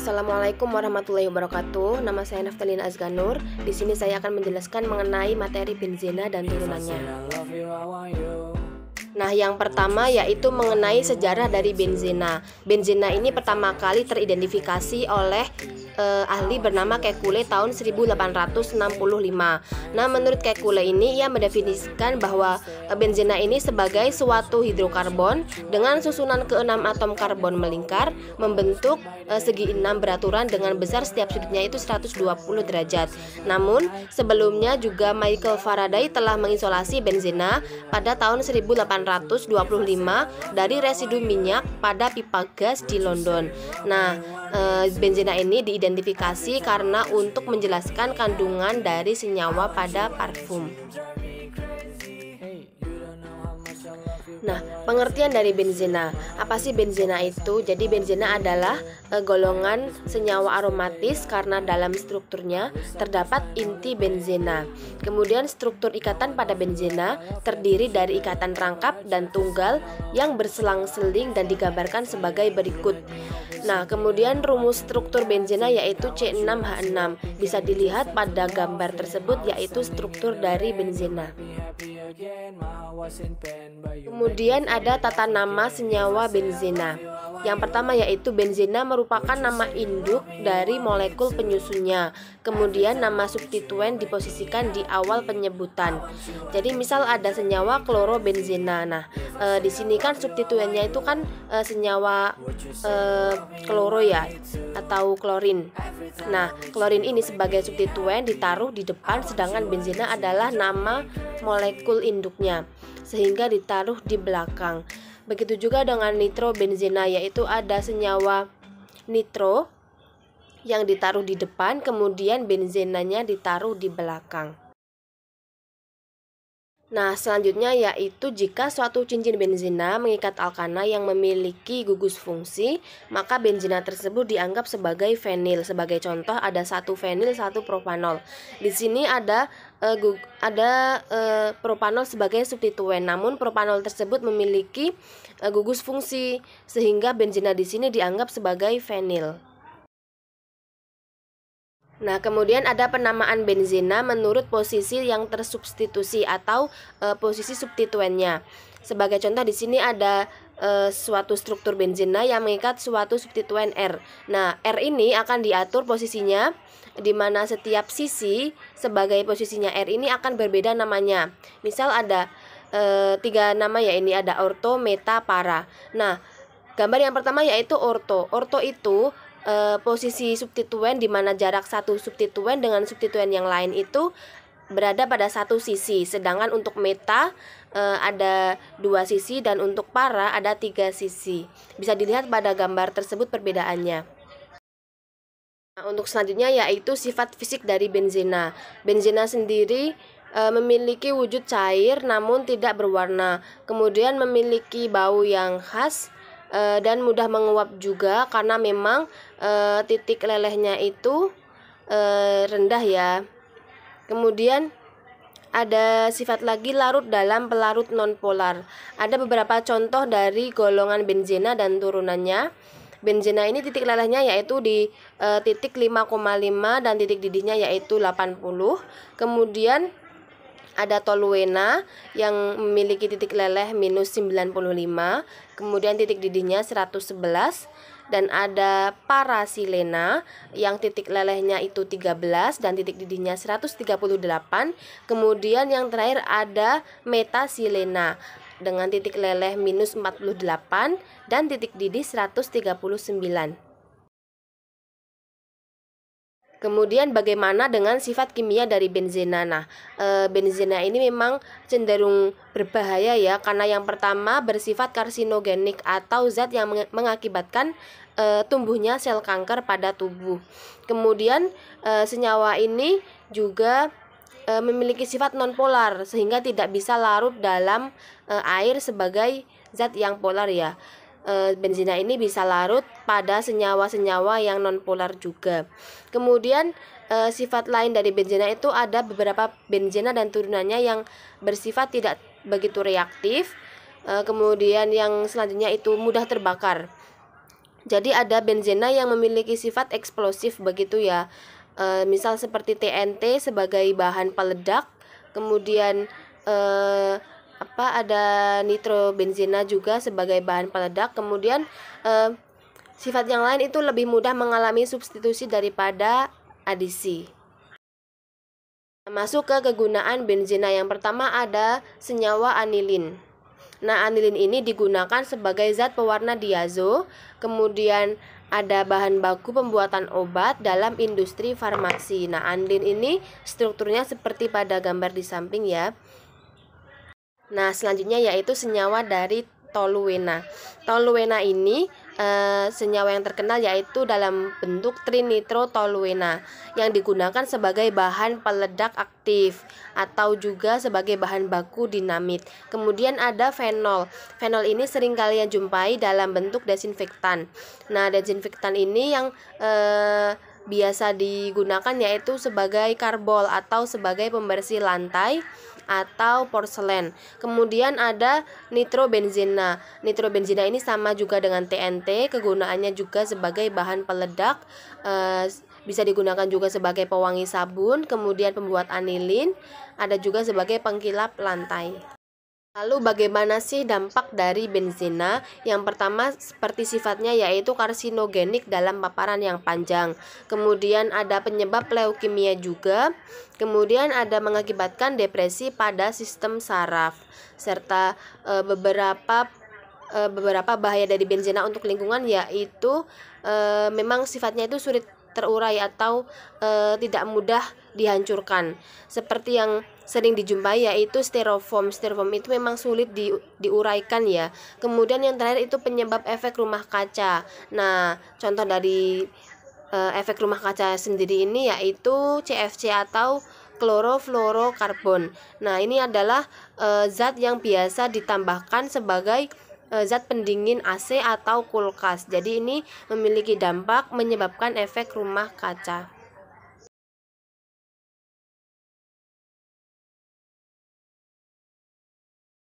Assalamualaikum warahmatullahi wabarakatuh. Nama saya Naftalina Azganur. Di sini saya akan menjelaskan mengenai materi benzena dan turunannya. Nah, yang pertama yaitu mengenai sejarah dari benzena. Benzena ini pertama kali teridentifikasi oleh ahli bernama Kekule tahun 1865. Nah, menurut Kekule ini ia mendefinisikan bahwa benzena ini sebagai suatu hidrokarbon dengan susunan ke-6 atom karbon melingkar membentuk segi 6 beraturan dengan besar setiap sudutnya itu 120 derajat. Namun, sebelumnya juga Michael Faraday telah mengisolasi benzena pada tahun 1825 dari residu minyak pada pipa gas di London. Nah, benzena ini diidentifikasi karena untuk menjelaskan kandungan dari senyawa pada parfum. Nah, pengertian dari benzena. Apa sih benzena itu? Jadi benzena adalah golongan senyawa aromatis karena dalam strukturnya terdapat inti benzena. Kemudian struktur ikatan pada benzena terdiri dari ikatan rangkap dan tunggal yang berselang-seling dan digambarkan sebagai berikut. Nah, kemudian rumus struktur benzena yaitu C6H6. Bisa dilihat pada gambar tersebut yaitu struktur dari benzena. Kemudian ada tata nama senyawa benzena. Yang pertama yaitu benzena merupakan nama induk dari molekul penyusunnya. Kemudian nama substituen diposisikan di awal penyebutan. Jadi misal ada senyawa klorobenzena. Nah, di sini kan substituennya itu kan senyawa kloro ya atau klorin. Nah, klorin ini sebagai substituen ditaruh di depan, sedangkan benzena adalah nama molekul induknya sehingga ditaruh di belakang. Begitu juga dengan nitrobenzena, yaitu ada senyawa nitro yang ditaruh di depan, kemudian benzenanya ditaruh di belakang. Nah, selanjutnya yaitu jika suatu cincin benzena mengikat alkana yang memiliki gugus fungsi, maka benzena tersebut dianggap sebagai fenil. Sebagai contoh ada satu fenil, satu propanol. Di sini ada propanol sebagai substituen, namun propanol tersebut memiliki gugus fungsi sehingga benzena di sini dianggap sebagai fenil. Nah, kemudian ada penamaan benzena menurut posisi yang tersubstitusi atau posisi substituennya. Sebagai contoh di sini ada suatu struktur benzena yang mengikat suatu substituen R. Nah, R ini akan diatur posisinya di mana setiap sisi sebagai posisinya R ini akan berbeda namanya. Misal ada 3 nama ya, ini ada orto, meta, para. Nah, gambar yang pertama yaitu orto. Orto itu posisi substituen di mana jarak satu substituen dengan substituen yang lain itu berada pada satu sisi, sedangkan untuk meta ada 2 sisi dan untuk para ada 3 sisi. Bisa dilihat pada gambar tersebut perbedaannya. Nah, untuk selanjutnya yaitu sifat fisik dari benzena. Benzena sendiri memiliki wujud cair namun tidak berwarna, kemudian memiliki bau yang khas dan mudah menguap juga karena memang titik lelehnya itu rendah ya. Kemudian ada sifat lagi larut dalam pelarut nonpolar. Ada beberapa contoh dari golongan benzena dan turunannya. Benzena ini titik lelehnya yaitu di titik 5,5 dan titik didihnya yaitu 80. Kemudian ada toluena yang memiliki titik leleh minus 95, kemudian titik didihnya 111, dan ada parasilena yang titik lelehnya itu 13 dan titik didihnya 138. Kemudian yang terakhir ada metasilena dengan titik leleh minus 48 dan titik didih 139. Kemudian bagaimana dengan sifat kimia dari benzena? Nah, benzena ini memang cenderung berbahaya ya, karena yang pertama bersifat karsinogenik atau zat yang mengakibatkan tumbuhnya sel kanker pada tubuh. Kemudian senyawa ini juga memiliki sifat nonpolar sehingga tidak bisa larut dalam air sebagai zat yang polar ya. Benzena ini bisa larut pada senyawa-senyawa yang nonpolar juga. Kemudian sifat lain dari benzena itu ada beberapa benzena dan turunannya yang bersifat tidak begitu reaktif. Kemudian yang selanjutnya itu mudah terbakar. Jadi ada benzena yang memiliki sifat eksplosif begitu ya. Misal seperti TNT sebagai bahan peledak, kemudian ada nitrobenzena juga sebagai bahan peledak, kemudian sifat yang lain itu lebih mudah mengalami substitusi daripada adisi. Masuk ke kegunaan benzena, yang pertama ada senyawa anilin. Nah, anilin ini digunakan sebagai zat pewarna diazo, kemudian ada bahan baku pembuatan obat dalam industri farmasi. Nah, anilin ini strukturnya seperti pada gambar di samping ya. Nah, selanjutnya yaitu senyawa dari toluena. Toluena ini senyawa yang terkenal yaitu dalam bentuk trinitrotoluena yang digunakan sebagai bahan peledak aktif atau juga sebagai bahan baku dinamit. Kemudian ada fenol. Fenol ini sering kalian jumpai dalam bentuk desinfektan. Nah, desinfektan ini yang biasa digunakan yaitu sebagai karbol atau sebagai pembersih lantai atau porselen. Kemudian ada nitrobenzena. Nitrobenzena ini sama juga dengan TNT, kegunaannya juga sebagai bahan peledak, bisa digunakan juga sebagai pewangi sabun, kemudian pembuat anilin, ada juga sebagai pengkilap lantai. Lalu bagaimana sih dampak dari benzena? Yang pertama seperti sifatnya yaitu karsinogenik dalam paparan yang panjang. Kemudian ada penyebab leukemia juga. Kemudian ada mengakibatkan depresi pada sistem saraf. Serta beberapa bahaya dari benzena untuk lingkungan yaitu memang sifatnya itu sulit terurai atau tidak mudah dihancurkan. Seperti yang sering dijumpai yaitu styrofoam. Styrofoam itu memang sulit diuraikan ya. Kemudian yang terakhir itu penyebab efek rumah kaca. Nah, contoh dari efek rumah kaca sendiri ini yaitu CFC atau klorofluorokarbon. Nah, ini adalah zat yang biasa ditambahkan sebagai zat pendingin AC atau kulkas. Jadi ini memiliki dampak menyebabkan efek rumah kaca.